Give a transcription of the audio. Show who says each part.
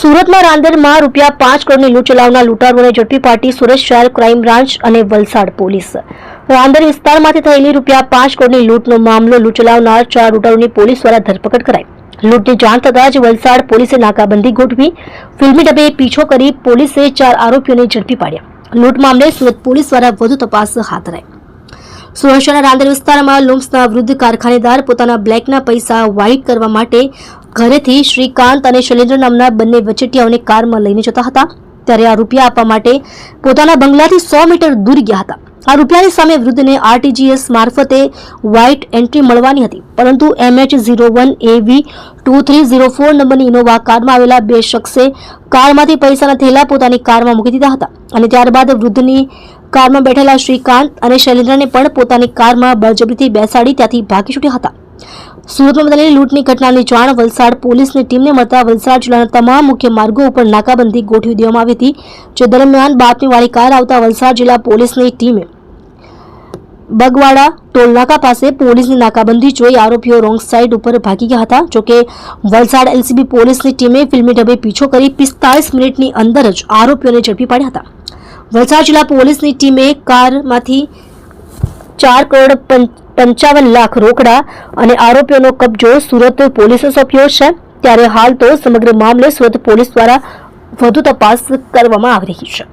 Speaker 1: સુરતમાં રાંદેરમાં ₹5 કરોડની લૂંટ ચલાવનાર લૂંટારુઓને ઝડપી પાડી સુરત શહેર ક્રાઇમ બ્રાન્ચ અને વલસાડ પોલીસ. રાંદેર વિસ્તારમાંથી થયેલી ₹5 કરોડની લૂંટનો મામલો લૂંટ ચલાવનાર 4 લૂંટારુઓની પોલીસ દ્વારા ધરપકડ કરાઈ. લૂંટની જાણ થતાં જ વલસાડ પોલીસે નાકાબંધી ગોઠવી ફિલ્મી ઢબે પીછો કરી પોલીસે 4 આરોપીઓને ઝડપી પાડ્યા. લૂંટ મામલે સુરત પોલીસ દ્વારા વધુ તપાસ હાથ ધરાઈ. સુરત શહેરના રાંદેર વિસ્તારમાં લુમ્સના વૃદ્ધ કારખાનેદાર પોતાના બ્લેકના પૈસા વ્હાઇટ કરવા માટે ઘરેથી શ્રીકાંત અને શૈલેન્દ્ર નામના બંને વચેટિયાઓને કારમાં લઈને જતા હતા. ત્યારે આ રૂપિયા આપવા માટે પોતાના બંગલાથી 100 મીટર દૂર ગયા હતા. આ રૂપિયાની સામે વૃદ્ધને RTGS મારફતે વ્હાઇટ એન્ટ્રી મળવાની હતી, પરંતુ MH01AV2304 નંબરની ઇનોવા કારમાં આવેલા 2 શખ્સે કારમાંથી પૈસાના થેલા પોતાની કારમાં મૂકી દીધા હતા અને ત્યારબાદ વૃદ્ધની કારમાં બેઠેલા શ્રીકાંત અને શૈલેન્દ્રને પણ પોતાની કારમાં બળજબરીથી બેસાડી ત્યાંથી ભાગી છૂટ્યા હતા. સુરતમાં બનેલી લૂંટની ઘટનાની જાણ વલસાડ પોલીસની ટીમને મળતા વલસાડ જિલ્લાના તમામ મુખ્ય માર્ગો ઉપર નાકાબંધી ગોઠવી દેવામાં આવી હતી. જે દરમિયાન બાતમીવાળી કાર આવતા વલસાડ જિલ્લા પોલીસની ટીમે બગવાડા ટોલનાકા પાસે પોલીસની નાકાબંધી જોઈ આરોપીઓ રોંગ સાઈડ ઉપર ભાગી ગયા હતા. જોકે વલસાડ LCB પોલીસની ટીમે ફિલ્મી ઢબે પીછો કરી 45 મિનિટની અંદર જ આરોપીઓને ઝડપી પાડ્યા હતા. વલસાડ જિલ્લા પોલીસની ટીમે કારમાંથી 4 કરોડ 55 લાખ રોકડા અને આરોપીઓનો કબજો સુરત પોલીસે સોંપ્યો છે. ત્યારે હાલ તો સમગ્ર મામલે સુરત પોલીસ દ્વારા વધુ તપાસ કરવામાં આવી રહી છે.